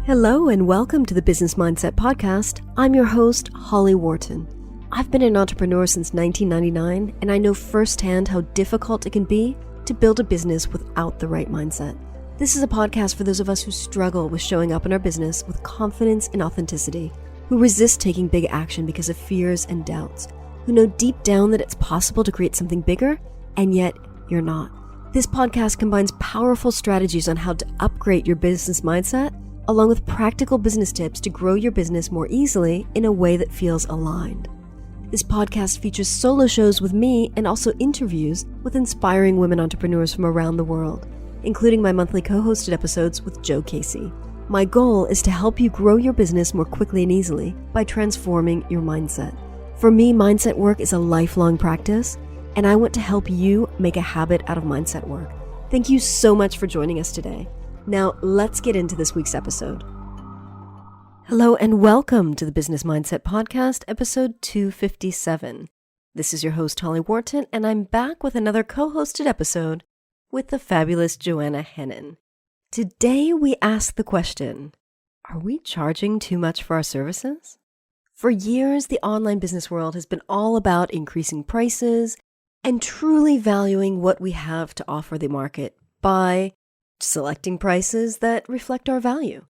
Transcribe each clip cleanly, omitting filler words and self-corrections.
Hello and welcome to the Business Mindset Podcast. I'm your host, Holly Wharton. I've been an entrepreneur since 1999, and I know firsthand how difficult it can be to build a business without the right mindset. This is a podcast for those of us who struggle with showing up in our business with confidence and authenticity, who resist taking big action because of fears and doubts, who know deep down that it's possible to create something bigger, and yet you're not. This podcast combines powerful strategies on how to upgrade your business mindset, along with practical business tips to grow your business more easily in a way that feels aligned. This podcast features solo shows with me and also interviews with inspiring women entrepreneurs from around the world, including my monthly co-hosted episodes with Joe Casey. My goal is to help you grow your business more quickly and easily by transforming your mindset. For me, mindset work is a lifelong practice, and I want to help you make a habit out of mindset work. Thank you so much for joining us today. Now, let's get into this week's episode. Hello and welcome to the Business Mindset Podcast, episode 257. This is your host, Holly Wharton, and I'm back with another co-hosted episode with the fabulous Joanna Hennon. Today, we ask the question, are we charging too much for our services? For years, the online business world has been all about increasing prices and truly valuing what we have to offer the market by selecting prices that reflect our value.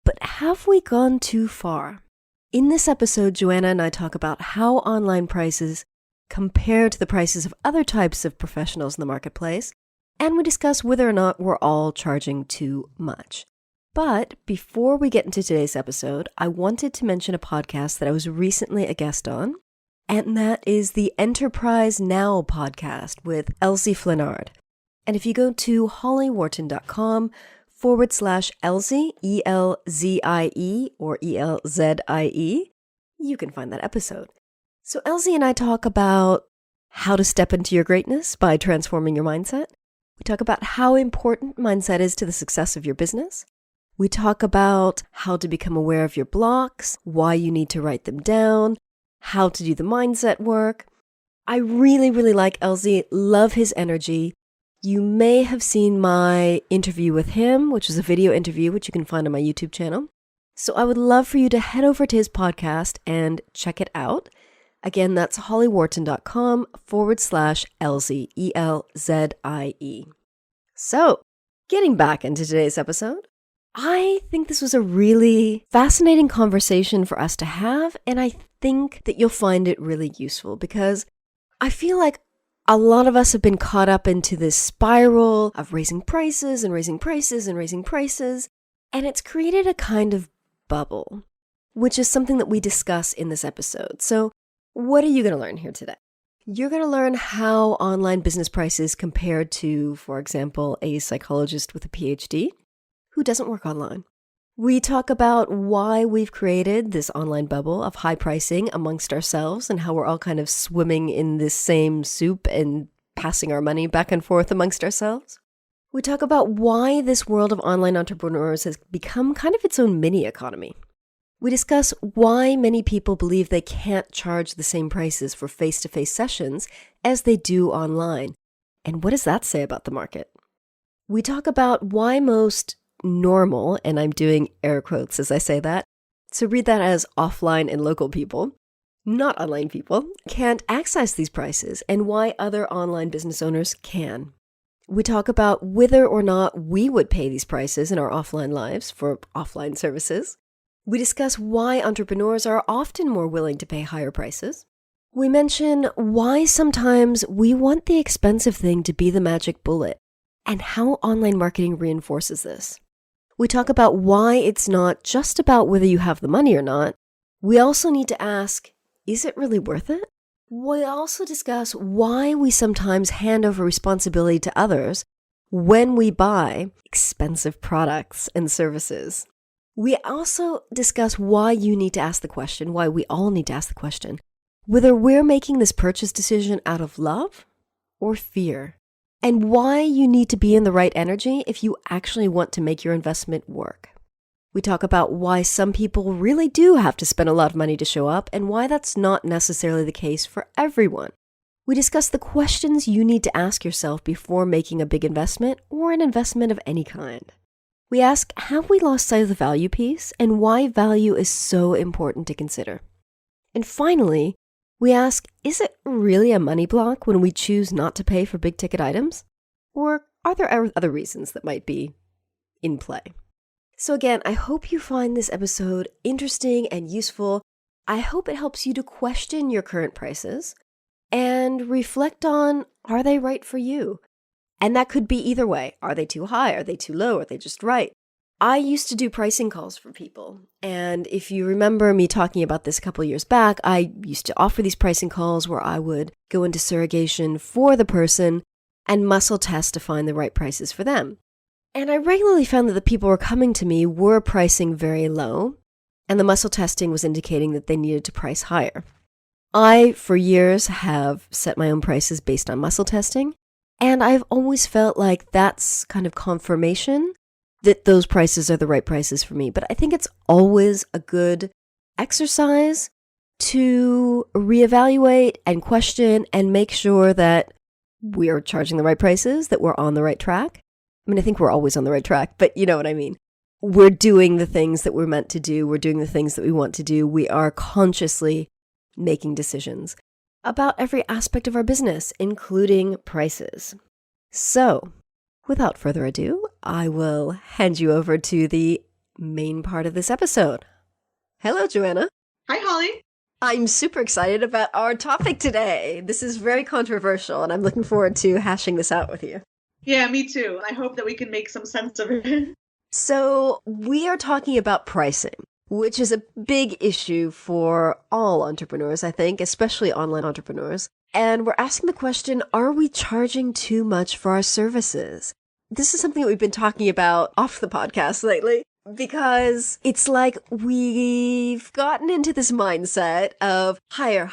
But have we gone too far? In this episode, Joanna and I talk about how online prices compare to the prices of other types of professionals in the marketplace, and we discuss whether or not we're all charging too much. But before we get into today's episode, I wanted to mention a podcast that I was recently a guest on, and that is the Enterprise Now podcast with Elsie Flinard. And if you go to hollywharton.com/Elsie, E-L-Z-I-E or E-L-Z-I-E, you can find that episode. So Elsie and I talk about how to step into your greatness by transforming your mindset. We talk about how important mindset is to the success of your business. We talk about how to become aware of your blocks, why you need to write them down, how to do the mindset work. I really like Elsie, love his energy. You may have seen my interview with him, which is a video interview, which you can find on my YouTube channel. So I would love for you to head over to his podcast and check it out. Again, that's hollywharton.com/Elsie, E-L-Z-I-E. So, getting back into today's episode, I think this was a really fascinating conversation for us to have, and I think that you'll find it really useful because I feel like a lot of us have been caught up into this spiral of raising prices and raising prices and raising prices, and it's created a kind of bubble, which is something that we discuss in this episode. So what are you going to learn here today? You're going to learn how online business prices compare to, for example, a psychologist with a PhD who doesn't work online. We talk about why we've created this online bubble of high pricing amongst ourselves and how we're all kind of swimming in this same soup and passing our money back and forth amongst ourselves. We talk about why this world of online entrepreneurs has become kind of its own mini economy. We discuss why many people believe they can't charge the same prices for face-to-face sessions as they do online. And what does that say about the market? We talk about why most normal, and I'm doing air quotes as I say that, so read that as offline and local people, not online people, can't access these prices and why other online business owners can. We talk about whether or not we would pay these prices in our offline lives for offline services. We discuss why entrepreneurs are often more willing to pay higher prices. We mention why sometimes we want the expensive thing to be the magic bullet and how online marketing reinforces this. We talk about why it's not just about whether you have the money or not. We also need to ask, is it really worth it? We also discuss why we sometimes hand over responsibility to others when we buy expensive products and services. We also discuss why you need to ask the question, why we all need to ask the question, whether we're making this purchase decision out of love or fear, and why you need to be in the right energy if you actually want to make your investment work. We talk about why some people really do have to spend a lot of money to show up and why that's not necessarily the case for everyone. We discuss the questions you need to ask yourself before making a big investment or an investment of any kind. We ask, have we lost sight of the value piece and why value is so important to consider? And finally, we ask, is it really a money block when we choose not to pay for big ticket items? Or are there other reasons that might be in play? So again, I hope you find this episode interesting and useful. I hope it helps you to question your current prices and reflect on, are they right for you? And that could be either way. Are they too high? Are they too low? Are they just right? I used to do pricing calls for people. And if you remember me talking about this a couple years back, I used to offer these pricing calls where I would go into surrogation for the person and muscle test to find the right prices for them. And I regularly found that the people who were coming to me were pricing very low, and the muscle testing was indicating that they needed to price higher. I, for years, have set my own prices based on muscle testing, and I've always felt like that's kind of confirmation that those prices are the right prices for me. But I think it's always a good exercise to reevaluate and question and make sure that we're charging the right prices, that we're on the right track. I mean, I think we're always on the right track, but you know what I mean. We're doing the things that we're meant to do. We're doing the things that we want to do. We are consciously making decisions about every aspect of our business, including prices. So, without further ado, I will hand you over to the main part of this episode. Hello, Joanna. Hi, Holly. I'm super excited about our topic today. This is very controversial, and I'm looking forward to hashing this out with you. Yeah, me too. I hope that we can make some sense of it. So, we are talking about pricing, which is a big issue for all entrepreneurs, I think, especially online entrepreneurs. And we're asking the question, are we charging too much for our services? This is something that we've been talking about off the podcast lately, because it's like we've gotten into this mindset of higher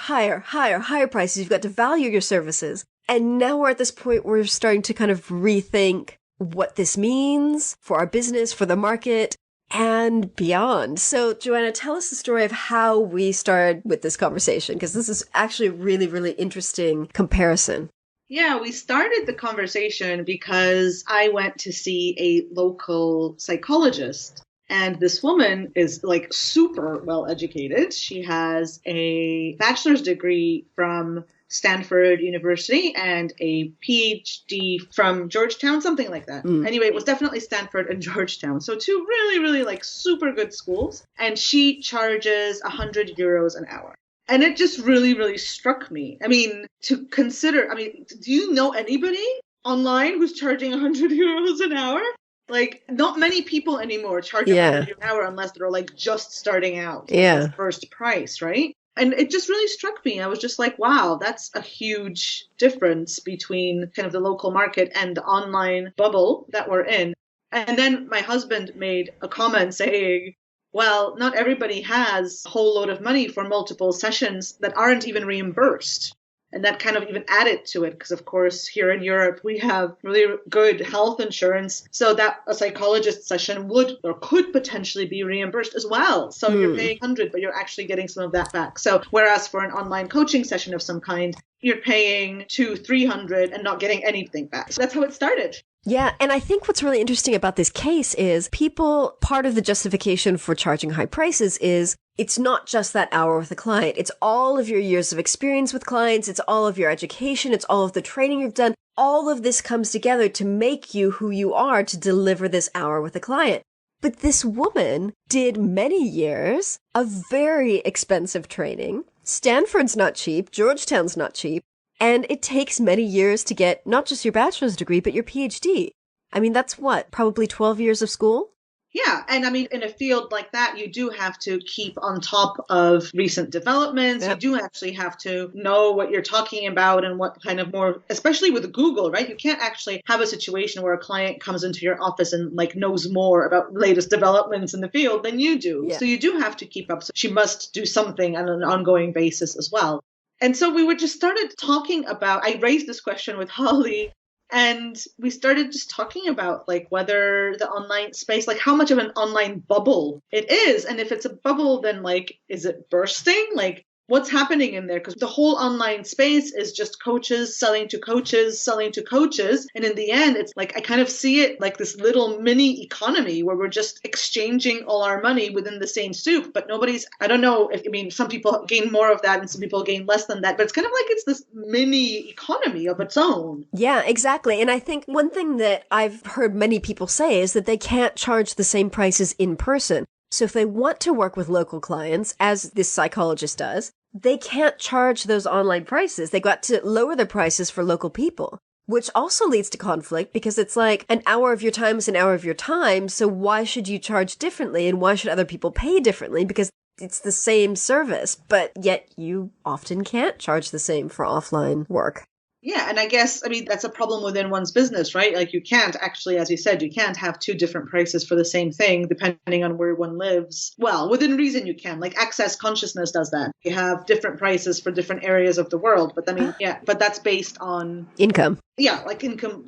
prices. You've got to value your services. And now we're at this point where we're starting to kind of rethink what this means for our business, for the market, and beyond. So, Joanna, tell us the story of how we started with this conversation, because this is actually a really, really interesting comparison. Yeah, we started the conversation because I went to see a local psychologist. And this woman is like super well educated. She has a bachelor's degree from Stanford University and a PhD from Georgetown, something like that. Anyway, it was definitely Stanford and Georgetown. So two really, really like super good schools. And she charges 100 euros an hour. And it just really, really struck me. I mean, to consider, do you know anybody online who's charging 100 euros an hour? Like, not many people anymore charge 100 euros an hour unless they're like just starting out. Yeah. As first price, right? And it just really struck me. I was just like, wow, that's a huge difference between kind of the local market and the online bubble that we're in. And then my husband made a comment saying, well, not everybody has a whole load of money for multiple sessions that aren't even reimbursed. And that kind of even added to it because, of course, here in Europe, we have really good health insurance so that a psychologist session would or could potentially be reimbursed as well. So you're paying 100, but you're actually getting some of that back. So whereas for an online coaching session of some kind, you're paying 200-300 and not getting anything back. So that's how it started. Yeah, and I think what's really interesting about this case is part of the justification for charging high prices is it's not just that hour with a client. It's all of your years of experience with clients. It's all of your education. It's all of the training you've done. All of this comes together to make you who you are to deliver this hour with a client. But this woman did many years of very expensive training. Stanford's not cheap. Georgetown's not cheap. And it takes many years to get not just your bachelor's degree, but your PhD. I mean, that's what, probably 12 years of school? Yeah. And I mean, in a field like that, you do have to keep on top of recent developments. Yep. You do actually have to know what you're talking about and what kind of more, especially with Google, right? You can't actually have a situation where a client comes into your office and like knows more about latest developments in the field than you do. Yeah. So you do have to keep up. So she must do something on an ongoing basis as well. And so we just started talking about, I raised this question with Holly, and we started just talking about like whether the online space, like how much of an online bubble it is. And if it's a bubble, then like, is it bursting? Like, what's happening in there? Because the whole online space is just coaches selling to coaches, selling to coaches. And in the end, it's like I kind of see it like this little mini economy where we're just exchanging all our money within the same soup. But nobody's, I don't know if, I mean, some people gain more of that and some people gain less than that. But it's kind of like it's this mini economy of its own. Yeah, exactly. And I think one thing that I've heard many people say is that they can't charge the same prices in person. So if they want to work with local clients, as this psychologist does, they can't charge those online prices. They got to lower the prices for local people, which also leads to conflict because it's like an hour of your time is an hour of your time. So why should you charge differently and why should other people pay differently? Because it's the same service, but yet you often can't charge the same for offline work. Yeah, and I guess, I mean, that's a problem within one's business, right? Like you can't actually, as you said, you can't have two different prices for the same thing depending on where one lives. Well, within reason you can. Like Access Consciousness does that. You have different prices for different areas of the world. But I mean, yeah, but that's based on income. Yeah, like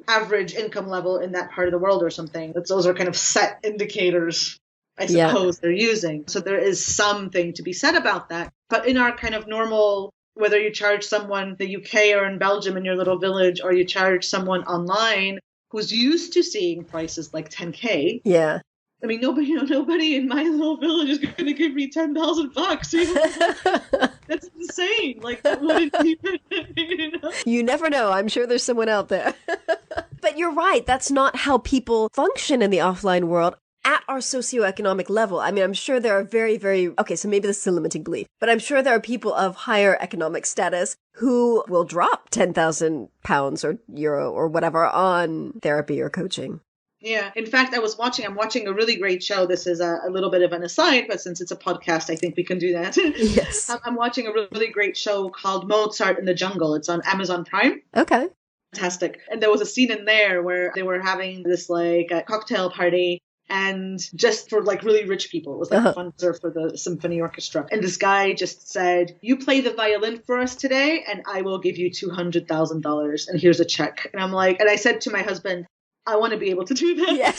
average income level in that part of the world or something. Those are kind of set indicators, I suppose, they're using. So there is something to be said about that. But in our kind of normal, whether you charge someone the UK or in Belgium in your little village, or you charge someone online who's used to seeing prices like 10K. Yeah. I mean, nobody in my little village is going to give me $10,000. You know? That's insane. Like, that wouldn't even, You never know. I'm sure there's someone out there. But you're right. That's not how people function in the offline world. At our socioeconomic level, I mean, I'm sure there are okay, so maybe this is a limiting belief, but I'm sure there are people of higher economic status who will drop £10,000 or euro or whatever on therapy or coaching. Yeah. In fact, I'm watching a really great show. This is a little bit of an aside, but since it's a podcast, I think we can do that. Yes. I'm watching a really great show called Mozart in the Jungle. It's on Amazon Prime. Okay. Fantastic. And there was a scene in there where they were having this like a cocktail party. And just for like really rich people, it was like a fundraiser for the symphony orchestra. And this guy just said, "You play the violin for us today, and I will give you $200,000. And here's a check." And I'm like, and I said to my husband, I want to be able to do that. Yeah.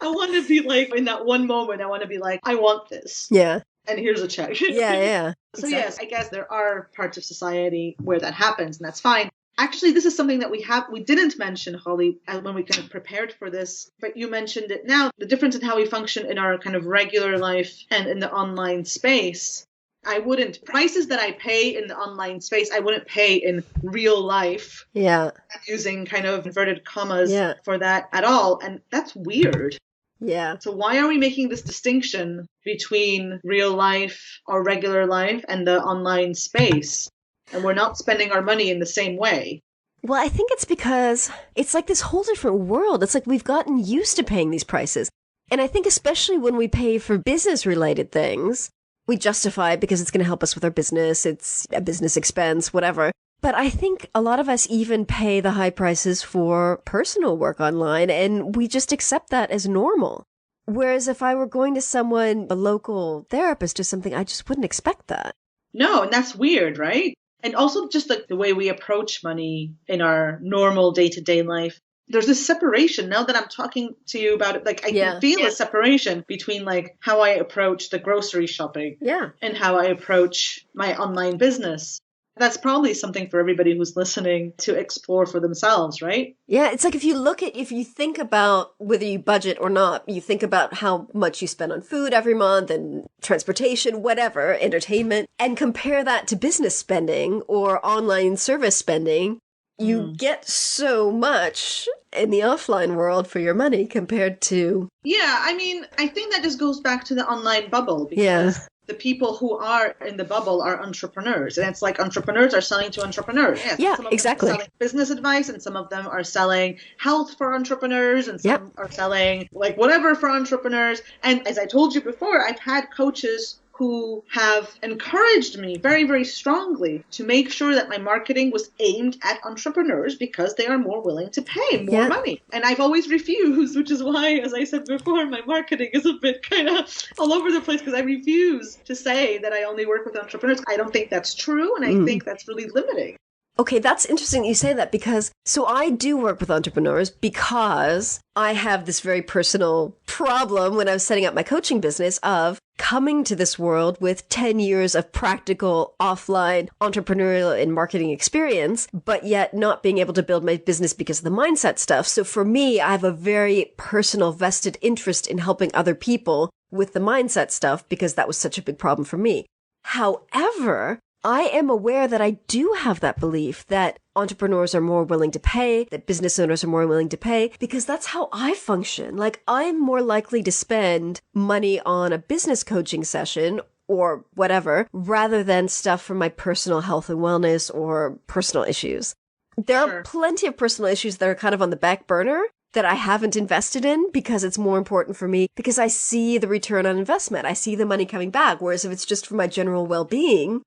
I want to be like, in that one moment, I want to be like, I want this. Yeah. And here's a check. Yeah. So yes, I guess there are parts of society where that happens, and that's fine. Actually, this is something that we didn't mention, Holly, when we kind of prepared for this, but you mentioned it now, the difference in how we function in our kind of regular life and in the online space. Prices that I pay in the online space, I wouldn't pay in real life. Yeah. Using kind of inverted commas for that at all. And that's weird. Yeah. So why are we making this distinction between real life or regular life and the online space? And we're not spending our money in the same way. Well, I think it's because it's like this whole different world. It's like we've gotten used to paying these prices. And I think especially when we pay for business-related things, we justify it because it's going to help us with our business. It's a business expense, whatever. But I think a lot of us even pay the high prices for personal work online, and we just accept that as normal. Whereas if I were going to someone, a local therapist or something, I just wouldn't expect that. No, and that's weird, right? And also just like the way we approach money in our normal day-to-day life. There's this separation now that I'm talking to you about it. Like I can feel a separation between like how I approach the grocery shopping and how I approach my online business. That's probably something for everybody who's listening to explore for themselves, right? Yeah, it's like if you think about whether you budget or not, you think about how much you spend on food every month and transportation, whatever, entertainment, and compare that to business spending or online service spending, you get so much in the offline world for your money compared to... Yeah, I mean, I think that just goes back to the online bubble because the people who are in the bubble are entrepreneurs. And it's like entrepreneurs are selling to entrepreneurs. Yes, yeah, some of exactly. them are selling business advice, and some of them are selling health for entrepreneurs, and some are selling like whatever for entrepreneurs. And as I told you before, I've had coaches who have encouraged me very, very strongly to make sure that my marketing was aimed at entrepreneurs because they are more willing to pay more money. And I've always refused, which is why, as I said before, my marketing is a bit kind of all over the place because I refuse to say that I only work with entrepreneurs. I don't think that's true, and I think that's really limiting. Okay, that's interesting you say that because so I do work with entrepreneurs because I have this very personal problem when I was setting up my coaching business of coming to this world with 10 years of practical offline entrepreneurial and marketing experience, but yet not being able to build my business because of the mindset stuff. So for me, I have a very personal vested interest in helping other people with the mindset stuff because that was such a big problem for me. However, I am aware that I do have that belief that entrepreneurs are more willing to pay, that business owners are more willing to pay, because that's how I function. Like, I'm more likely to spend money on a business coaching session or whatever, rather than stuff for my personal health and wellness or personal issues. There are plenty of personal issues that are kind of on the back burner that I haven't invested in because it's more important for me because I see the return on investment. I see the money coming back. Whereas if it's just for my general well-being,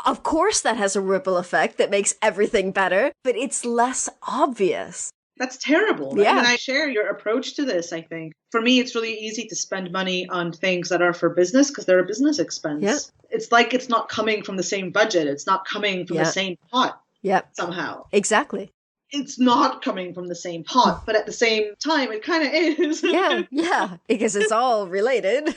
of course, that has a ripple effect that makes everything better, but it's less obvious. That's terrible. Right? Yeah. And I share your approach to this, I think. For me, it's really easy to spend money on things that are for business because they're a business expense. Yeah. It's like it's not coming from the same budget. It's not coming from the same pot somehow. Exactly. It's not coming from the same pot, but at the same time, it kind of is. Yeah, because it's all related.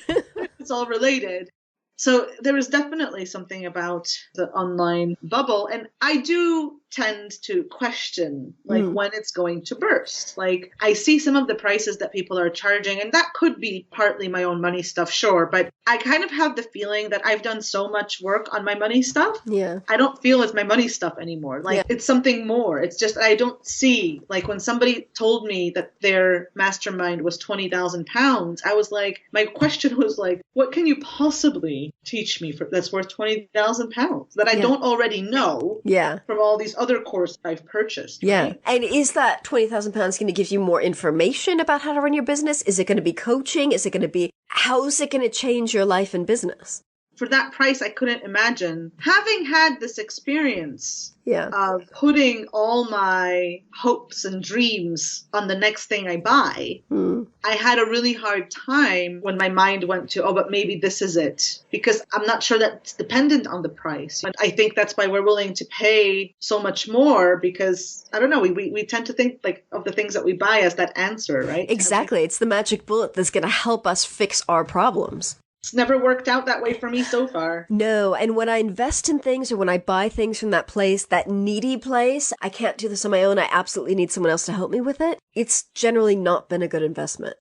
It's all related. So there is definitely something about the online bubble. And I do tend to question when it's going to burst. Like I see some of the prices that people are charging, and that could be partly my own money stuff, sure. But I kind of have the feeling that I've done so much work on my money stuff. Yeah. I don't feel it's my money stuff anymore. Like it's something more. It's just, I don't see, like when somebody told me that their mastermind was £20,000, I was like, my question was like, what can you possibly teach me that's worth £20,000 that I don't already know from all these other courses I've purchased? Yeah. Right? And is that £20,000 going to give you more information about how to run your business? Is it going to be coaching? Is it going to be, how's it going to change your life and business? For that price, I couldn't imagine. Having had this experience of putting all my hopes and dreams on the next thing I buy, I had a really hard time when my mind went to, oh, but maybe this is it. Because I'm not sure that's dependent on the price. And I think that's why we're willing to pay so much more because, I don't know, we tend to think like of the things that we buy as that answer, right? Exactly. It's the magic bullet that's going to help us fix our problems. It's never worked out that way for me so far. No, and when I invest in things or when I buy things from that place, that needy place, I can't do this on my own. I absolutely need someone else to help me with it. It's generally not been a good investment.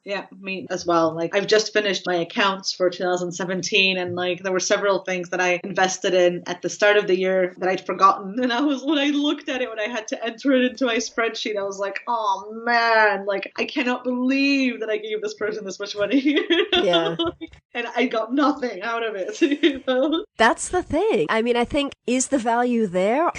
Yeah, me as well. Like I've just finished my accounts for 2017 and like there were several things that I invested in at the start of the year that I'd forgotten. And when I looked at it, when I had to enter it into my spreadsheet, I was like, oh man, like I cannot believe that I gave this person this much money. Yeah. And I got nothing out of it. You know? That's the thing. I mean, I think, is the value there?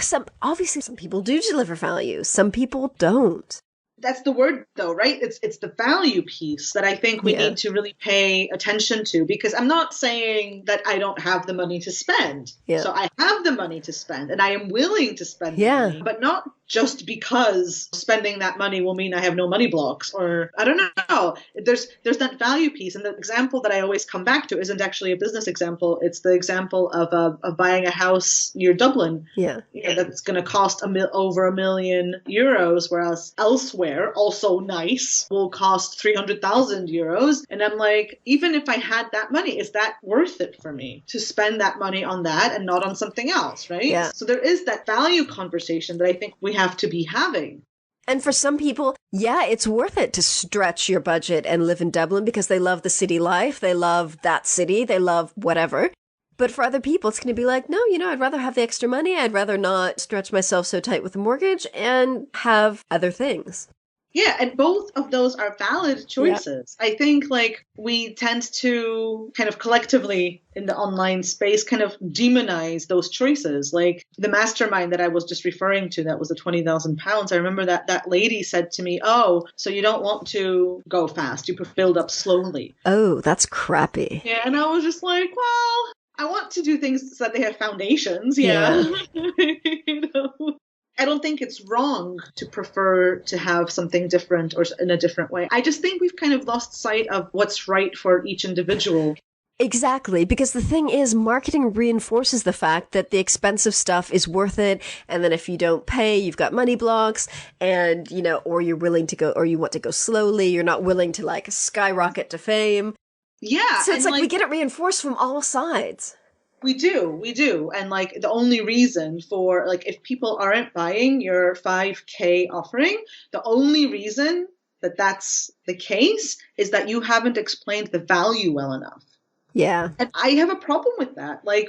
Obviously, some people do deliver value. Some people don't. That's the word though, right? It's the value piece that I think we need to really pay attention to because I'm not saying that I don't have the money to spend. Yeah. So I have the money to spend and I am willing to spend the money, but not just because spending that money will mean I have no money blocks or I don't know. There's that value piece. And the example that I always come back to isn't actually a business example. It's the example of buying a house near Dublin. Yeah. You know, that's going to cost over €1 million, whereas elsewhere, also nice, will cost €300,000. And I'm like, even if I had that money, is that worth it for me to spend that money on that and not on something else, right? Yeah. So there is that value conversation that I think we have to be having. And for some people, yeah, it's worth it to stretch your budget and live in Dublin because they love the city life. They love that city. They love whatever. But for other people, it's going to be like, no, I'd rather have the extra money. I'd rather not stretch myself so tight with the mortgage and have other things. Yeah, and both of those are valid choices. Yeah. I think like we tend to kind of collectively in the online space kind of demonize those choices. Like the mastermind that I was just referring to, that was the £20,000. I remember that lady said to me, oh, so you don't want to go fast. You build up slowly. Oh, that's crappy. Yeah, and I was just like, well, I want to do things so that they have foundations. Yeah. You know? I don't think it's wrong to prefer to have something different or in a different way. I just think we've kind of lost sight of what's right for each individual. Exactly, because the thing is, marketing reinforces the fact that the expensive stuff is worth it, and then if you don't pay, you've got money blocks, and, or you're willing to go, or you want to go slowly, you're not willing to, like, skyrocket to fame. Yeah. So it's and like we get it reinforced from all sides. We do. And like the only reason for like if people aren't buying your 5K offering, the only reason that that's the case is that you haven't explained the value well enough. Yeah. And I have a problem with that. Like,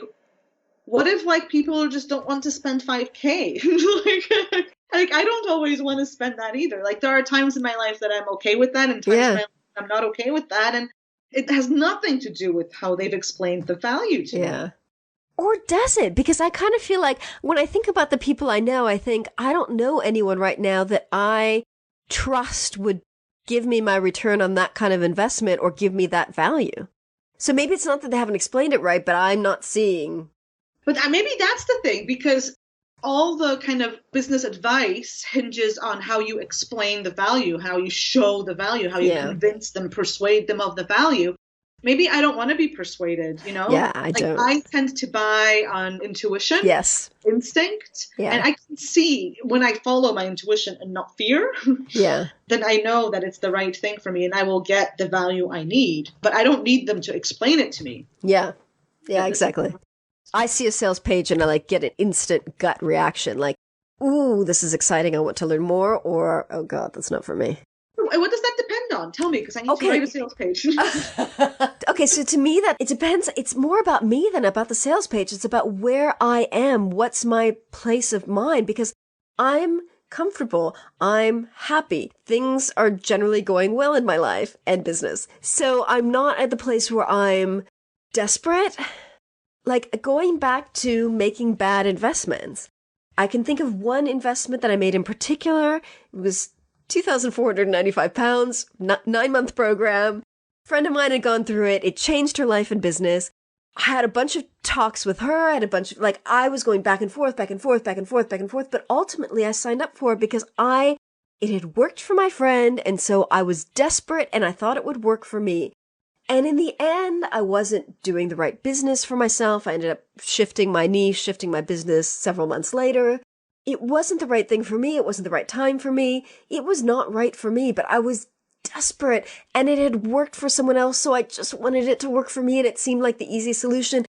what if like people just don't want to spend 5K? like I don't always want to spend that either. Like there are times in my life that I'm okay with that and times in my life I'm not okay with that. And it has nothing to do with how they've explained the value to me. Or does it? Because I kind of feel like when I think about the people I know, I think I don't know anyone right now that I trust would give me my return on that kind of investment or give me that value. So maybe it's not that they haven't explained it right, but I'm not seeing. But maybe that's the thing, because all the kind of business advice hinges on how you explain the value, how you show the value, how you convince them, persuade them of the value. Maybe I don't want to be persuaded, Yeah, I don't. I tend to buy on intuition. Yes. Instinct. Yeah. And I can see when I follow my intuition and not fear. Yeah. Then I know that it's the right thing for me and I will get the value I need. But I don't need them to explain it to me. Yeah. Yeah, exactly. I see a sales page and I like get an instant gut reaction. Like, ooh, this is exciting. I want to learn more. Or, oh God, that's not for me. What does that depend on? Tell me, because I need to write a sales page. Okay, so to me, that it depends. It's more about me than about the sales page. It's about where I am. What's my place of mind? Because I'm comfortable. I'm happy. Things are generally going well in my life and business. So I'm not at the place where I'm desperate. Like going back to making bad investments. I can think of one investment that I made in particular. It was £2,495, 9-month program. A friend of mine had gone through it. It changed her life and business. I had a bunch of talks with her. I had a bunch of, I was going back and forth, but ultimately I signed up for it because it had worked for my friend, and so I was desperate and I thought it would work for me. And in the end, I wasn't doing the right business for myself. I ended up shifting my niche, shifting my business several months later. It wasn't the right thing for me. It wasn't the right time for me. It was not right for me, but I was desperate and it had worked for someone else. So I just wanted it to work for me and it seemed like the easy solution.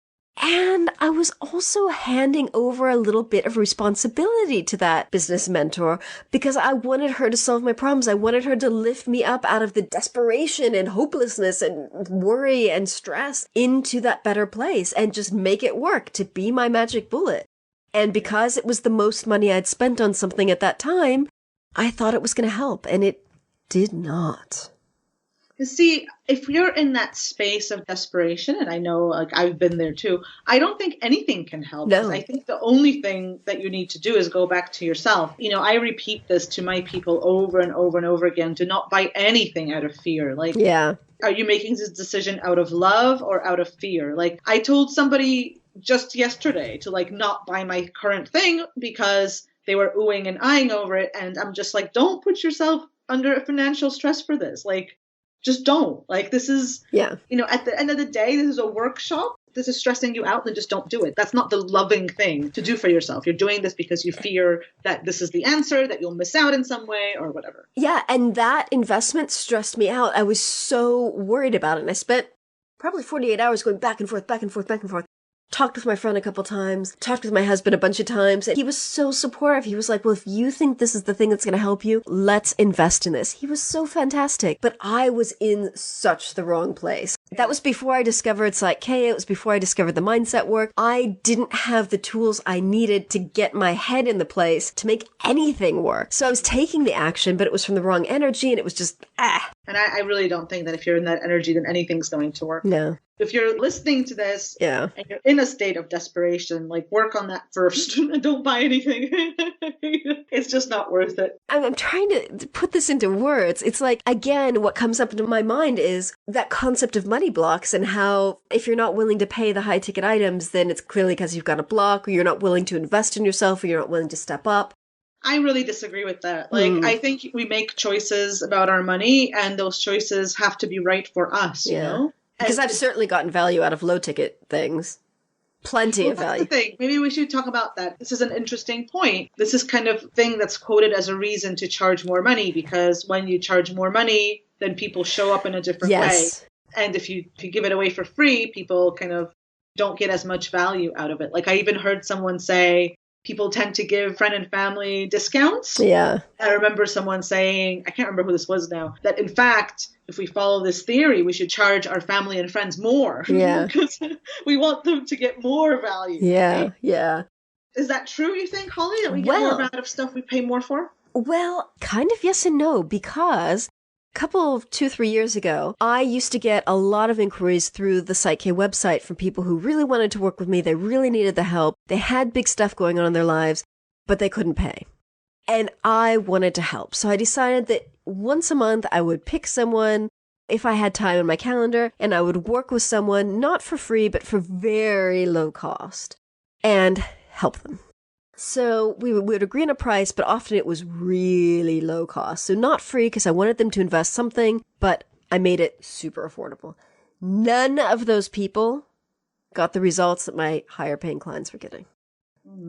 And I was also handing over a little bit of responsibility to that business mentor because I wanted her to solve my problems. I wanted her to lift me up out of the desperation and hopelessness and worry and stress into that better place and just make it work, to be my magic bullet. And because it was the most money I'd spent on something at that time, I thought it was going to help, and it did not. See, if you're in that space of desperation, and I know I've been there too, I don't think anything can help. No. I think the only thing that you need to do is go back to yourself. I repeat this to my people over and over and over again. Do not buy anything out of fear. Are you making this decision out of love or out of fear? I told somebody just yesterday to not buy my current thing because they were oohing and eyeing over it. And I'm just don't put yourself under a financial stress for this. Just don't. This is, at the end of the day, this is a workshop. This is stressing you out, then just don't do it. That's not the loving thing to do for yourself. You're doing this because you fear that this is the answer, that you'll miss out in some way or whatever. Yeah, and that investment stressed me out. I was so worried about it. And I spent probably 48 hours going back and forth. Talked with my friend a couple times, talked with my husband a bunch of times, and he was so supportive. He was like, well, if you think this is the thing that's going to help you, let's invest in this. He was so fantastic, but I was in such the wrong place. That was before I discovered Psych K. It was before I discovered the mindset work. I didn't have the tools I needed to get my head in the place to make anything work. So I was taking the action, but it was from the wrong energy, and it was just, And I really don't think that if you're in that energy, then anything's going to work. No. If you're listening to this and you're in a state of desperation, work on that first. Don't buy anything. It's just not worth it. I'm trying to put this into words. It's again, what comes up into my mind is that concept of money blocks and how if you're not willing to pay the high ticket items, then it's clearly because you've got a block or you're not willing to invest in yourself or you're not willing to step up. I really disagree with that. I think we make choices about our money and those choices have to be right for us, you know? Because I've certainly gotten value out of low ticket things. Plenty of that's value. the thing. Maybe we should talk about that. This is an interesting point. This is kind of thing that's quoted as a reason to charge more money, because when you charge more money, then people show up in a different way. And if you give it away for free, people kind of don't get as much value out of it. Like I even heard someone say people tend to give friend and family discounts. Yeah. I remember someone saying, I can't remember who this was now, that in fact, if we follow this theory, we should charge our family and friends more. Yeah. Because we want them to get more value. Yeah. Right? Yeah. Is that true, you think, Holly, that we get more out of stuff we pay more for? Well, kind of yes and no, because couple of 2-3 years ago, I used to get a lot of inquiries through the PsychK website from people who really wanted to work with me. They really needed the help. They had big stuff going on in their lives, but they couldn't pay. And I wanted to help. So I decided that once a month I would pick someone if I had time in my calendar, and I would work with someone not for free, but for very low cost and help them. So we would agree on a price, but often it was really low cost. So not free because I wanted them to invest something, but I made it super affordable. None of those people got the results that my higher paying clients were getting.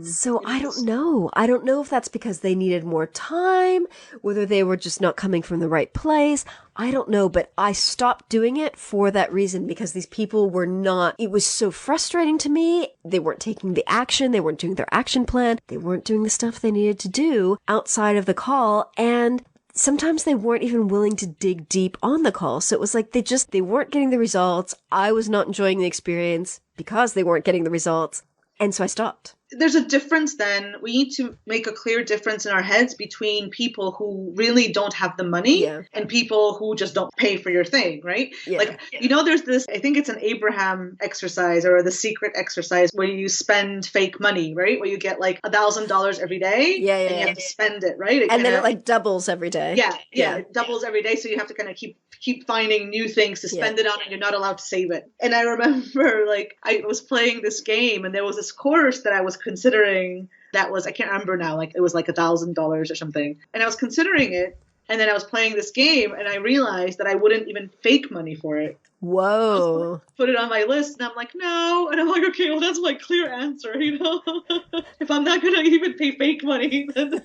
So I don't know. I don't know if that's because they needed more time, whether they were just not coming from the right place. I don't know, but I stopped doing it for that reason, because these people were not, it was so frustrating to me. They weren't taking the action. They weren't doing their action plan. They weren't doing the stuff they needed to do outside of the call. And sometimes they weren't even willing to dig deep on the call. So it was like they weren't getting the results. I was not enjoying the experience because they weren't getting the results. And so I stopped. There's a difference then. We need to make a clear difference in our heads between people who really don't have the money and people who just don't pay for your thing, right? Yeah. Like, there's this, I think it's an Abraham exercise or the secret exercise where you spend fake money, right? Where you get like $1,000 every day and you have to spend it, right? And then it like doubles every day. Yeah. It doubles every day. So you have to kind of keep finding new things to spend it on, and you're not allowed to save it. And I remember like I was playing this game, and there was this course that I was considering that was, I can't remember now, like it was like $1,000 or something. And I was considering it, and then I was playing this game, and I realized that I wouldn't even fake money for it. Whoa. Put it on my list, and I'm like, no. And I'm like, okay, well, that's my clear answer, If I'm not going to even pay fake money, then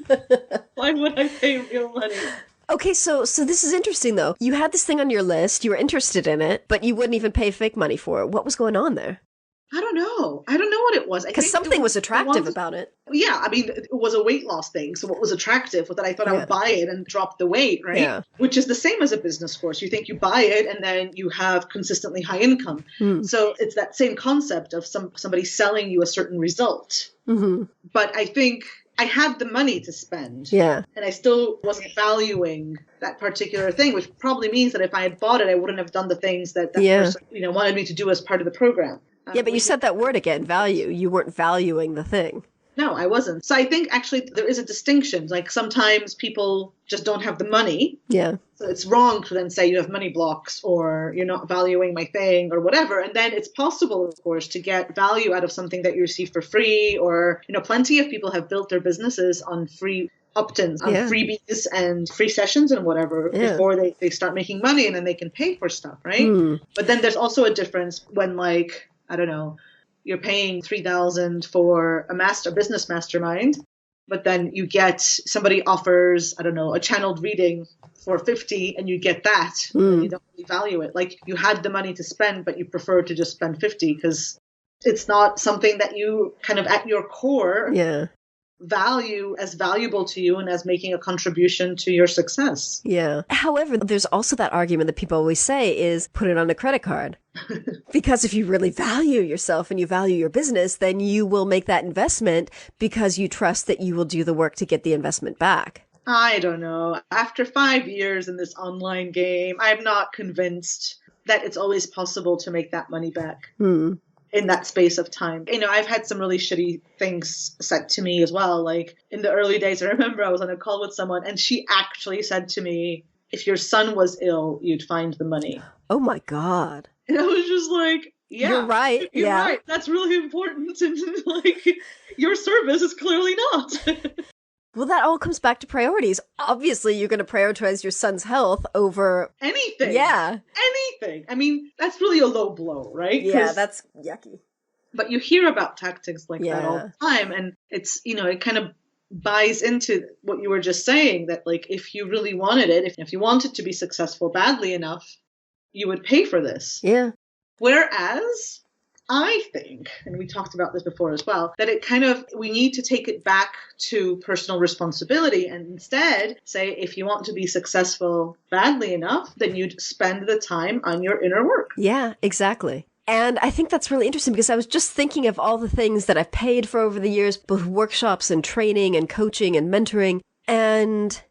why would I pay real money? Okay, so this is interesting, though. You had this thing on your list, you were interested in it, but you wouldn't even pay fake money for it. What was going on there? I don't know what it was. Because something was attractive about it. Yeah, I mean, it was a weight loss thing. So what was attractive was that I thought I would buy it and drop the weight, right? Yeah. Which is the same as a business course. You think you buy it and then you have consistently high income. So it's that same concept of somebody selling you a certain result. Mm-hmm. But I think I had the money to spend. Yeah. And I still wasn't valuing that particular thing, which probably means that if I had bought it, I wouldn't have done the things that person, wanted me to do as part of the program. Yeah, but you said that word again, value. You weren't valuing the thing. No, I wasn't. So I think actually there is a distinction. Like sometimes people just don't have the money. Yeah. So it's wrong to then say you have money blocks or you're not valuing my thing or whatever. And then it's possible, of course, to get value out of something that you receive for free, or, plenty of people have built their businesses on free opt-ins, on freebies and free sessions and whatever before they start making money, and then they can pay for stuff, right? But then there's also a difference when, like, I don't know, you're paying $3,000 for a business mastermind, but then you get, somebody offers, I don't know, a channeled reading for $50 and you get that. And you don't really value it. Like, you had the money to spend, but you prefer to just spend $50 because it's not something that you kind of at your core value as valuable to you and as making a contribution to your success. Yeah. However, there's also that argument that people always say is put it on a credit card. Because if you really value yourself and you value your business, then you will make that investment because you trust that you will do the work to get the investment back. I don't know. After 5 years in this online game, I'm not convinced that it's always possible to make that money back. In that space of time. I've had some really shitty things said to me as well. Like in the early days, I remember I was on a call with someone and she actually said to me, if your son was ill, you'd find the money. Oh my God. And I was just like, yeah. You're right. You're right. That's really important. And like, your service is clearly not. Well, that all comes back to priorities. Obviously, you're going to prioritize your son's health over anything. Yeah. Anything. I mean, that's really a low blow, right? Yeah, that's yucky. But you hear about tactics like that all the time. And it's, it kind of buys into what you were just saying, that like, if you really wanted it, if you wanted to be successful badly enough, you would pay for this. Yeah. Whereas I think, and we talked about this before as well, that we need to take it back to personal responsibility and instead say, if you want to be successful badly enough, then you'd spend the time on your inner work. Yeah, exactly. And I think that's really interesting because I was just thinking of all the things that I've paid for over the years, both workshops and training and coaching and mentoring, and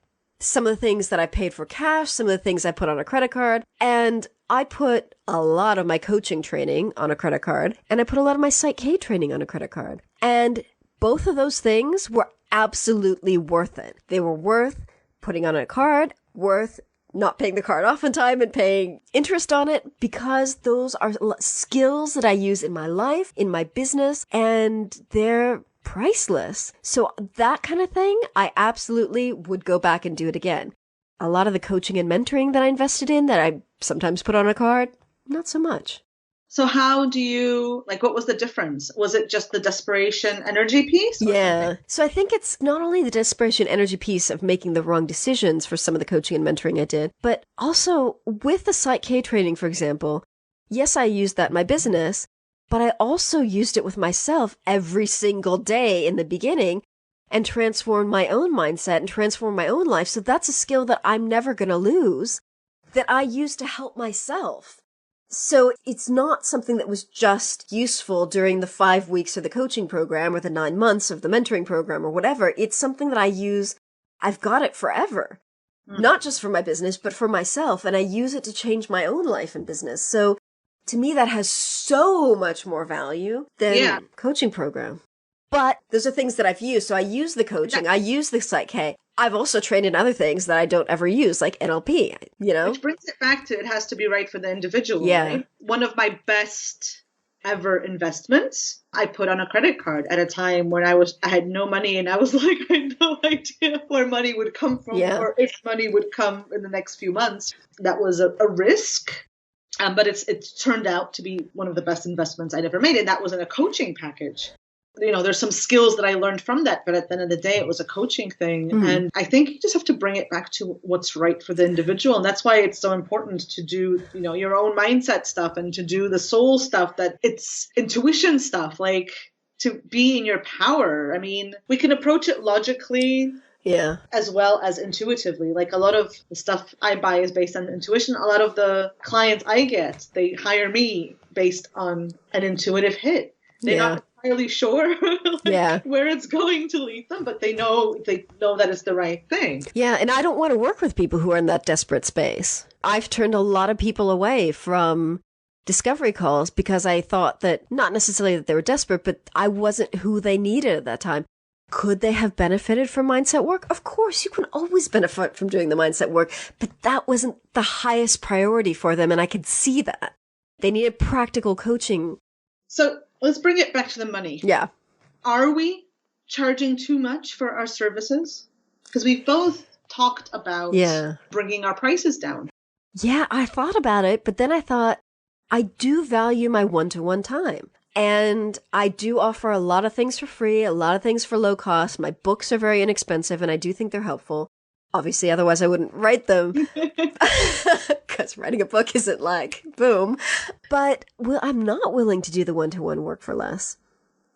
some of the things that I paid for cash, some of the things I put on a credit card. And I put a lot of my coaching training on a credit card, and I put a lot of my Psych K training on a credit card. And both of those things were absolutely worth it. They were worth putting on a card, worth not paying the card off in time and paying interest on it, because those are skills that I use in my life, in my business, and they're priceless. So that kind of thing, I absolutely would go back and do it again. A lot of the coaching and mentoring that I invested in that I sometimes put on a card, not so much. So how do you, what was the difference? Was it just the desperation energy piece? Yeah. Something? So I think it's not only the desperation energy piece of making the wrong decisions for some of the coaching and mentoring I did, but also with the Psych K training, for example, yes, I used that in my business, but I also used it with myself every single day in the beginning and transformed my own mindset and transformed my own life. So that's a skill that I'm never going to lose, that I use to help myself. So it's not something that was just useful during the 5 weeks of the coaching program or the 9 months of the mentoring program or whatever. It's something that I use. I've got it forever, not just for my business, but for myself. And I use it to change my own life and business. So to me, that has so much more value than coaching program. But those are things that I've used. So I use the coaching. I use the Psych K. I've also trained in other things that I don't ever use, like NLP, Which brings it back to it has to be right for the individual, Yeah. right? One of my best ever investments I put on a credit card at a time when I had no money and I was like, I had no idea where money would come from or if money would come in the next few months. That was a risk. But it's turned out to be one of the best investments I'd ever made. And that was in a coaching package. There's some skills that I learned from that, but at the end of the day, it was a coaching thing. And I think you just have to bring it back to what's right for the individual. And that's why it's so important to do, your own mindset stuff and to do the soul stuff, that it's intuition stuff, like to be in your power. I mean, we can approach it logically. Yeah. As well as intuitively. Like a lot of the stuff I buy is based on intuition. A lot of the clients I get, they hire me based on an intuitive hit. They're not entirely sure where it's going to lead them, but they know that it's the right thing. Yeah, and I don't want to work with people who are in that desperate space. I've turned a lot of people away from discovery calls because I thought that, not necessarily that they were desperate, but I wasn't who they needed at that time. Could they have benefited from mindset work? Of course, you can always benefit from doing the mindset work, but that wasn't the highest priority for them, and I could see that. They needed practical coaching. So let's bring it back to the money. Yeah. Are we charging too much for our services? Because we've both talked about bringing our prices down. Yeah, I thought about it, but then I thought, I do value my one-to-one time. And I do offer a lot of things for free, a lot of things for low cost. My books are very inexpensive, and I do think they're helpful. Obviously, otherwise I wouldn't write them. Because writing a book isn't like, boom. But I'm not willing to do the one-to-one work for less.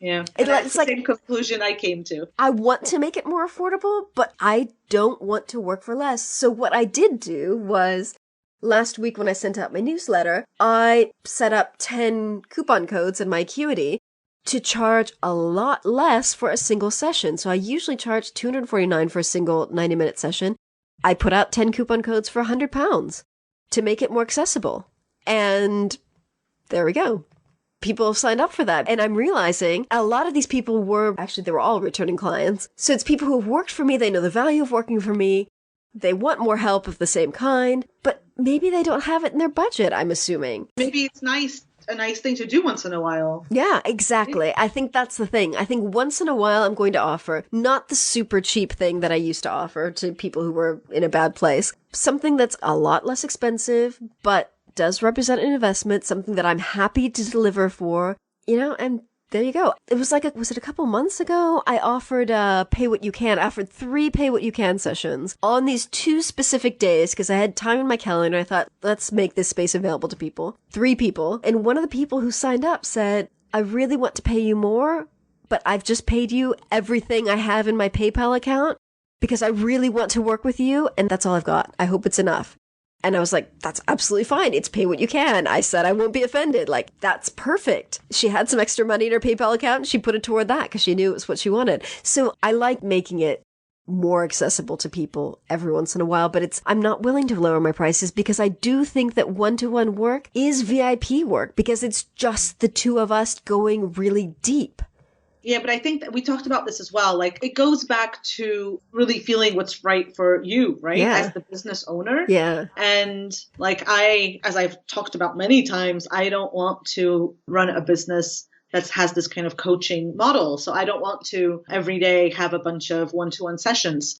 Yeah, it's the same conclusion I came to. I want to make it more affordable, but I don't want to work for less. So what I did do was, last week when I sent out my newsletter, I set up 10 coupon codes in my Acuity to charge a lot less for a single session. So I usually charge $249 for a single 90-minute session. I put out 10 coupon codes for £100 to make it more accessible. And there we go. People have signed up for that. And I'm realizing a lot of these people they were all returning clients. So it's people who have worked for me. They know the value of working for me. They want more help of the same kind, but maybe they don't have it in their budget, I'm assuming. Maybe it's nice a nice thing to do once in a while. Yeah, exactly. I think that's the thing. I think once in a while I'm going to offer not the super cheap thing that I used to offer to people who were in a bad place, something that's a lot less expensive, but does represent an investment, something that I'm happy to deliver for, and there you go. It was was it a couple months ago? I offered pay what you can. I offered 3 pay what you can sessions on these 2 specific days because I had time in my calendar. I thought, let's make this space available to people. 3 people. And one of the people who signed up said, I really want to pay you more, but I've just paid you everything I have in my PayPal account because I really want to work with you. And that's all I've got. I hope it's enough. And I was like, that's absolutely fine. It's pay what you can. I said I won't be offended. Like, that's perfect. She had some extra money in her PayPal account and she put it toward that because she knew it was what she wanted. So I like making it more accessible to people every once in a while, but I'm not willing to lower my prices because I do think that one-to-one work is VIP work because it's just the 2 of us going really deep. Yeah, but I think that we talked about this as well. Like, it goes back to really feeling what's right for you, right? Yeah. As the business owner. Yeah. And like as I've talked about many times, I don't want to run a business that has this kind of coaching model. So I don't want to every day have a bunch of one-to-one sessions.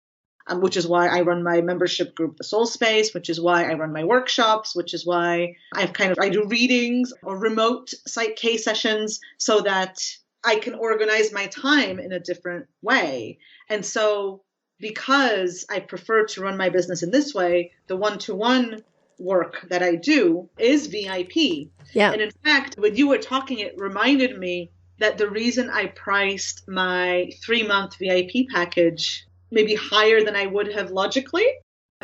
Which is why I run my membership group, The Soul Space, which is why I run my workshops, which is why I do readings or remote Psych K sessions so that I can organize my time in a different way. And so because I prefer to run my business in this way, the one-to-one work that I do is VIP. Yeah. And in fact, when you were talking, it reminded me that the reason I priced my 3-month VIP package maybe higher than I would have logically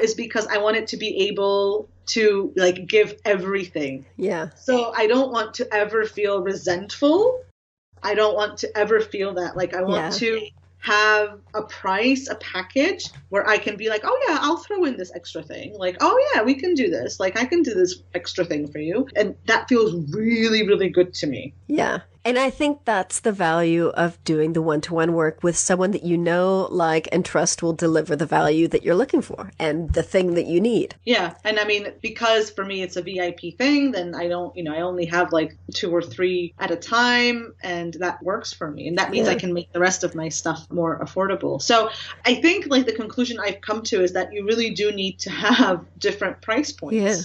is because I wanted to be able to like give everything. Yeah. So I don't want to ever feel resentful. I don't want to ever feel that. Like, I want to have a package where I can be like, oh yeah, I'll throw in this extra thing. Like, oh yeah, we can do this. Like, I can do this extra thing for you. And that feels really, really good to me. Yeah. And I think that's the value of doing the one-to-one work with someone that you know, like, and trust will deliver the value that you're looking for and the thing that you need. Yeah. And I mean, because for me it's a VIP thing, then I don't, I only have like 2 or 3 at a time, and that works for me. And that means I can make the rest of my stuff more affordable. So I think like the conclusion I've come to is that you really do need to have different price points. Yeah.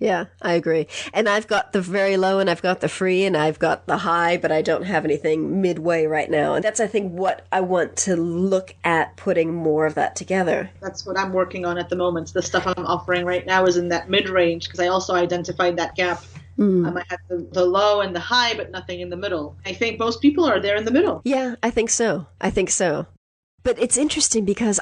Yeah, I agree. And I've got the very low and I've got the free and I've got the high, but I don't have anything midway right now. And that's, I think, what I want to look at putting more of that together. That's what I'm working on at the moment. The stuff I'm offering right now is in that mid-range because I also identified that gap. I might have the low and the high, but nothing in the middle. I think most people are there in the middle. Yeah, I think so. But it's interesting because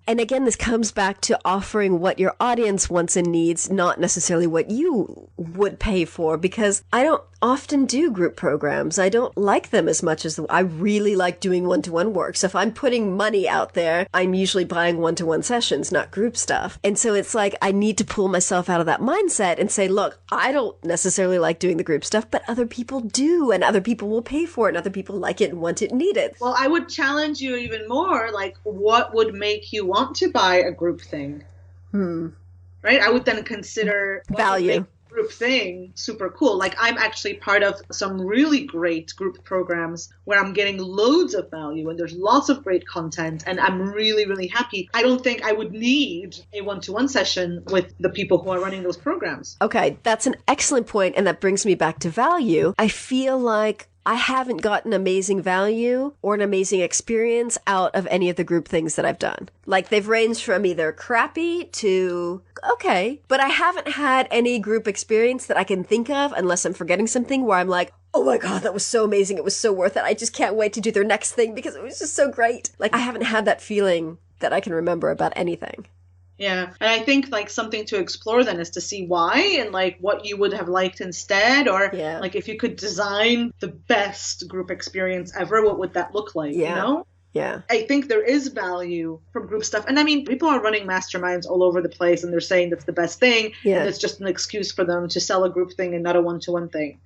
and again, this comes back to offering what your audience wants and needs, not necessarily what you would pay for, because I don't often do group programs. I don't like them as much as I really like doing one-to-one work. So if I'm putting money out there, I'm usually buying one-to-one sessions, not group stuff. And so it's like I need to pull myself out of that mindset and say, look, I don't necessarily like doing the group stuff, but other people do, and other people will pay for it, and other people like it and want it and need it. Well, I would challenge you even more, like, what would make you want to buy a group thing? Right? I would then consider value. Group thing super cool. Like, I'm actually part of some really great group programs where I'm getting loads of value and there's lots of great content and I'm really, really happy. I don't think I would need a one-to-one session with the people who are running those programs. Okay, that's an excellent point, and that brings me back to value. I feel like I haven't gotten amazing value or an amazing experience out of any of the group things that I've done. Like, they've ranged from either crappy to okay, but I haven't had any group experience that I can think of, unless I'm forgetting something, where I'm like, oh my God, that was so amazing. It was so worth it. I just can't wait to do their next thing because it was just so great. Like, I haven't had that feeling that I can remember about anything. Yeah. And I think like something to explore then is to see why and like what you would have liked instead, or like if you could design the best group experience ever, what would that look like? You know? Yeah. I think there is value from group stuff. And I mean, people are running masterminds all over the place and they're saying that's the best thing. Yeah. And it's just an excuse for them to sell a group thing and not a one-to-one thing.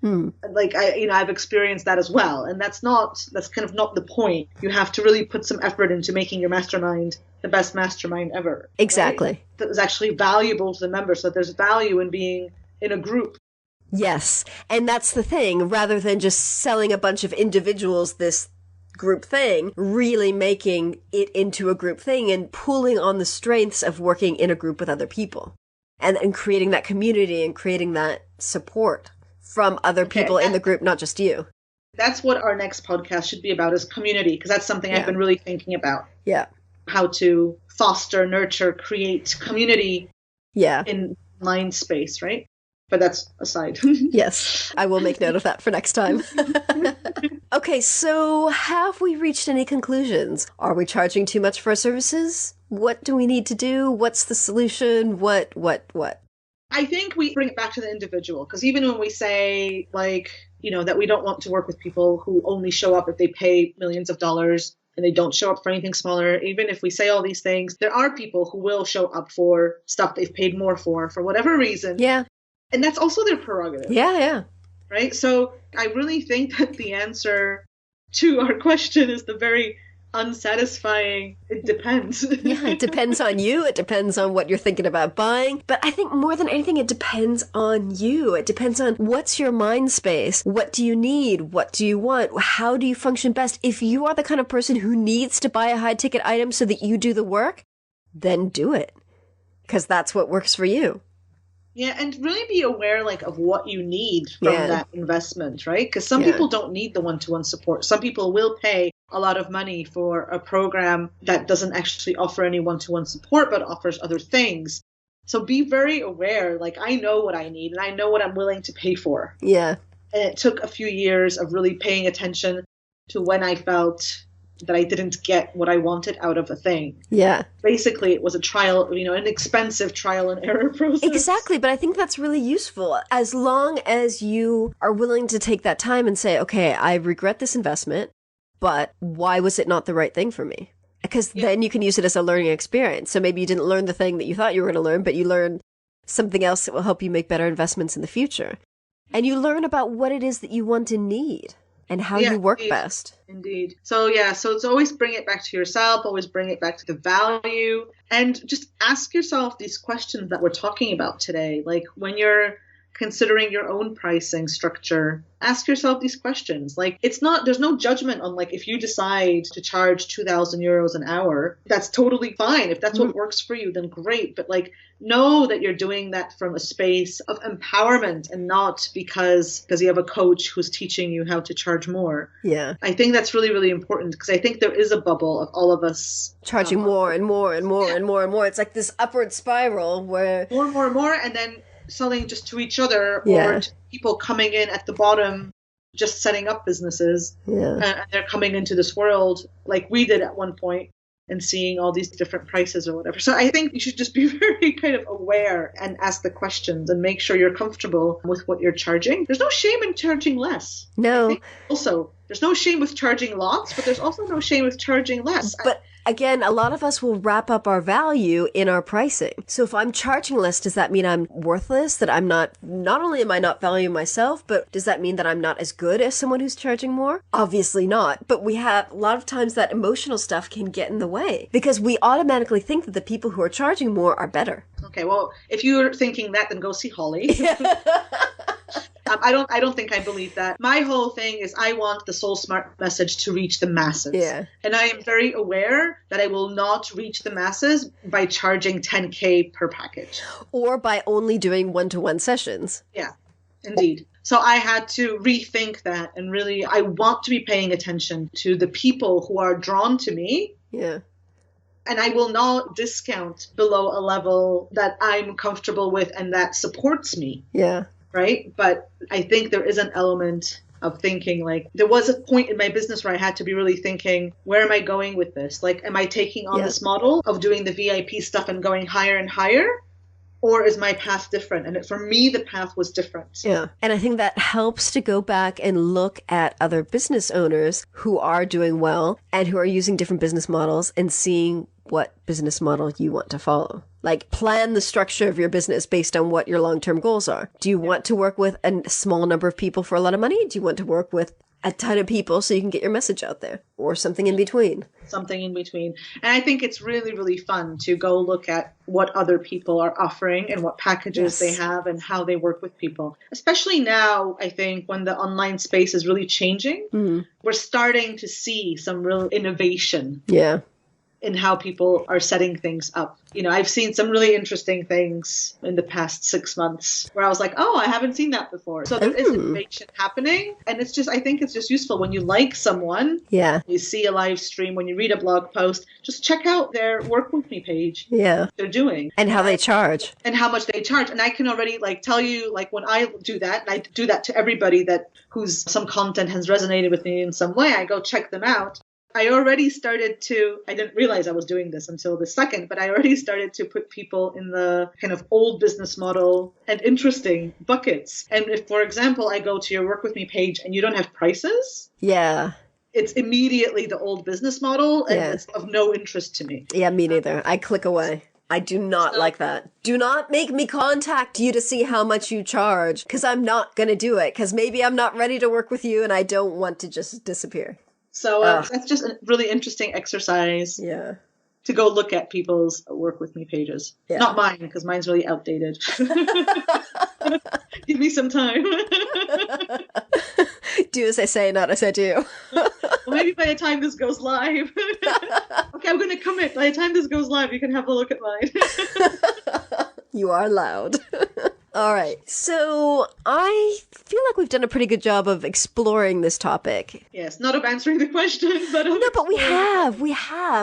Like, I've experienced that as well. And that's kind of not the point. You have to really put some effort into making your mastermind the best mastermind ever. Exactly. Right? That is actually valuable to the members. So there's value in being in a group. Yes. And that's the thing. Rather than just selling a bunch of individuals this group thing, really making it into a group thing and pulling on the strengths of working in a group with other people. And creating that community and creating that support from other people in the group, not just you. That's what our next podcast should be about, is community, because that's something I've been really thinking about. Yeah. How to foster, nurture, create community in mind space, right? But that's aside. Yes, I will make note of that for next time. Okay, so have we reached any conclusions? Are we charging too much for our services? What do we need to do? What's the solution? What? I think we bring it back to the individual, because even when we say, like, you know, that we don't want to work with people who only show up if they pay millions of dollars and they don't show up for anything smaller, even if we say all these things, there are people who will show up for stuff they've paid more for whatever reason. Yeah. And that's also their prerogative. Yeah. Right? So I really think that the answer to our question is the very unsatisfying, it depends. Yeah, it depends on you. It depends on what you're thinking about buying. But I think more than anything, it depends on you. It depends on what's your mind space. What do you need? What do you want? How do you function best? If you are the kind of person who needs to buy a high ticket item so that you do the work, then do it. Because that's what works for you. Yeah, and really be aware, like, of what you need from that investment, right? Because some people don't need the one-to-one support. Some people will pay a lot of money for a program that doesn't actually offer any one-to-one support, but offers other things. So be very aware, like, I know what I need and I know what I'm willing to pay for. Yeah. And it took a few years of really paying attention to when I felt that I didn't get what I wanted out of a thing. Yeah. Basically, it was a trial, an expensive trial and error process. Exactly, but I think that's really useful. As long as you are willing to take that time and say, okay, I regret this investment, but why was it not the right thing for me? Because then you can use it as a learning experience. So maybe you didn't learn the thing that you thought you were going to learn, but you learned something else that will help you make better investments in the future. And you learn about what it is that you want and need. And how you work best. Indeed. So it's always bring it back to yourself, always bring it back to the value, and just ask yourself these questions that we're talking about today. Like, when you're considering your own pricing structure, ask yourself these questions. Like, there's no judgment on, like, if you decide to charge 2,000 euros an hour, that's totally fine. If that's what works for you, then great. But, like, know that you're doing that from a space of empowerment and not because you have a coach who's teaching you how to charge more. Yeah. I think that's really, really important, because I think there is a bubble of all of us charging more and more and more and more and more. It's like this upward spiral where more, and then selling just to each other or to people coming in at the bottom, just setting up businesses. And they're coming into this world like we did at one point and seeing all these different prices or whatever. So I think you should just be very kind of aware and ask the questions and make sure you're comfortable with what you're charging. There's no shame in charging less. No. Also, there's no shame with charging lots, but there's also no shame with charging less. But again, a lot of us will wrap up our value in our pricing. So if I'm charging less, does that mean I'm worthless? That I'm not only am I not valuing myself, but does that mean that I'm not as good as someone who's charging more? Obviously not. But we have a lot of times that emotional stuff can get in the way because we automatically think that the people who are charging more are better. Okay, well, if you're thinking that, then go see Holly. I don't think I believe that. My whole thing is I want the Soul Smart message to reach the masses. Yeah. And I am very aware that I will not reach the masses by charging 10K per package. Or by only doing one-to-one sessions. Yeah, indeed. So I had to rethink that, and really I want to be paying attention to the people who are drawn to me. Yeah. And I will not discount below a level that I'm comfortable with and that supports me. Yeah. Right? But I think there is an element of thinking, like, there was a point in my business where I had to be really thinking, where am I going with this? Like, am I taking on this model of doing the VIP stuff and going higher and higher? Or is my path different? And for me, the path was different. Yeah. And I think that helps to go back and look at other business owners who are doing well and who are using different business models and seeing what business model you want to follow. Like, plan the structure of your business based on what your long-term goals are. Do you want to work with a small number of people for a lot of money? Do you want to work with a ton of people so you can get your message out there, or something in between. Something in between. And I think it's really, really fun to go look at what other people are offering and what packages they have and how they work with people. Especially now, I think, when the online space is really changing, we're starting to see some real innovation. Yeah. In how people are setting things up. You know, I've seen some really interesting things in the past 6 months where I was like, oh, I haven't seen that before. So there is innovation happening. And it's just, I think it's just useful when you like someone, you see a live stream, when you read a blog post, just check out their Work With Me page. Yeah. What they're doing. And how they charge. And how much they charge. And I can already tell you, when I do that, and I do that to everybody whose some content has resonated with me in some way, I go check them out. I already started to, I didn't realize I was doing this until the second, but I already started to put people in the kind of old business model and interesting buckets. And if, for example, I go to your Work With Me page and you don't have prices, it's immediately the old business model and it's of no interest to me. Yeah, me neither. I click away. I do not like that. Do not make me contact you to see how much you charge, because I'm not going to do it, because maybe I'm not ready to work with you and I don't want to just disappear. So that's just a really interesting exercise to go look at people's Work With Me pages. Yeah. Not mine, because mine's really outdated. Give me some time. Do as I say, not as I do. Well, maybe by the time this goes live. Okay, I'm going to commit. By the time this goes live, you can have a look at mine. You are loud. All right. So I feel like we've done a pretty good job of exploring this topic. Yes, not of answering the question, but no, but we have.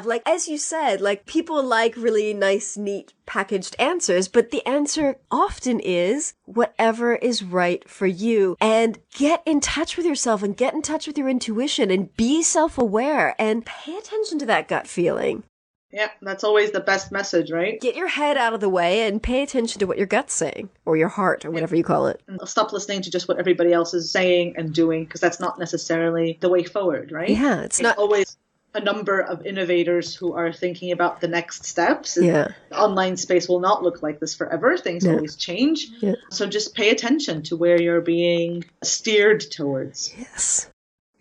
Like, as you said, people like really nice, neat, packaged answers, but the answer often is whatever is right for you. And get in touch with yourself and get in touch with your intuition and be self-aware and pay attention to that gut feeling. Yeah, that's always the best message, right? Get your head out of the way and pay attention to what your gut's saying, or your heart, or whatever you call it. And stop listening to just what everybody else is saying and doing, because that's not necessarily the way forward, right? Yeah, it's not always a number of innovators who are thinking about the next steps. Yeah. The online space will not look like this forever. Things always change. Yeah. So just pay attention to where you're being steered towards. Yes.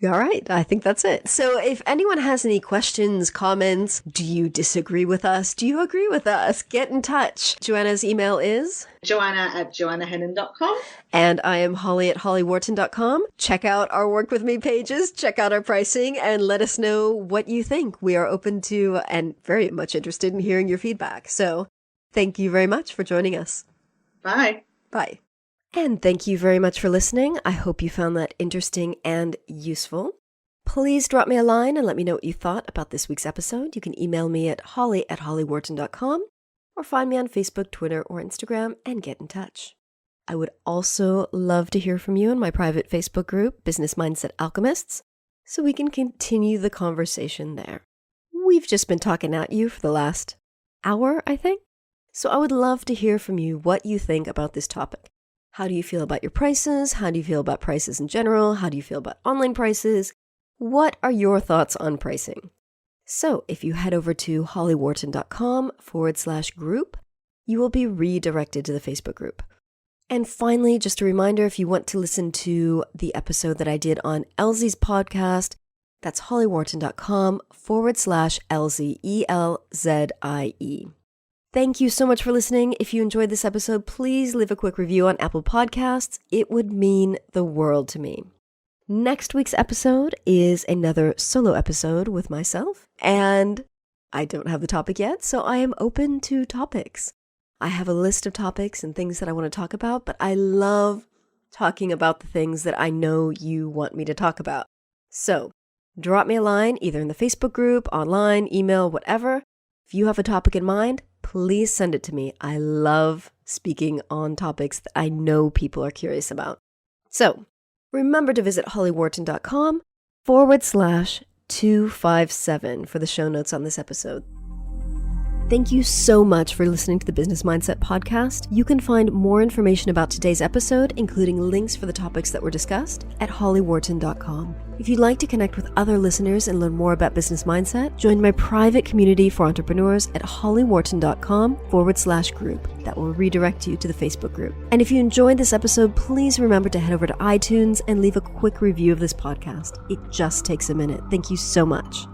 All right. I think that's it. So if anyone has any questions, comments, do you disagree with us? Do you agree with us? Get in touch. Joanna's email is Joanna@joannahennon.com. And I am Holly@hollywharton.com. Check out our Work With Me pages, check out our pricing, and let us know what you think. We are open to and very much interested in hearing your feedback. So thank you very much for joining us. Bye. Bye. And thank you very much for listening. I hope you found that interesting and useful. Please drop me a line and let me know what you thought about this week's episode. You can email me at holly@hollywharton.com or find me on Facebook, Twitter, or Instagram and get in touch. I would also love to hear from you in my private Facebook group, Business Mindset Alchemists, so we can continue the conversation there. We've just been talking at you for the last hour, I think. So I would love to hear from you what you think about this topic. How do you feel about your prices? How do you feel about prices in general? How do you feel about online prices? What are your thoughts on pricing? So if you head over to hollywharton.com/group, you will be redirected to the Facebook group. And finally, just a reminder, if you want to listen to the episode that I did on Elsie's podcast, that's hollywharton.com/Elzie, ELZIE. Thank you so much for listening. If you enjoyed this episode, please leave a quick review on Apple Podcasts. It would mean the world to me. Next week's episode is another solo episode with myself, and I don't have the topic yet, so I am open to topics. I have a list of topics and things that I want to talk about, but I love talking about the things that I know you want me to talk about. So drop me a line, either in the Facebook group, online, email, whatever. If you have a topic in mind, please send it to me. I love speaking on topics that I know people are curious about. So remember to visit hollywharton.com/257 for the show notes on this episode. Thank you so much for listening to the Business Mindset Podcast. You can find more information about today's episode, including links for the topics that were discussed, at hollywharton.com. If you'd like to connect with other listeners and learn more about business mindset, join my private community for entrepreneurs at hollywharton.com/group. That will redirect you to the Facebook group. And if you enjoyed this episode, please remember to head over to iTunes and leave a quick review of this podcast. It just takes a minute. Thank you so much.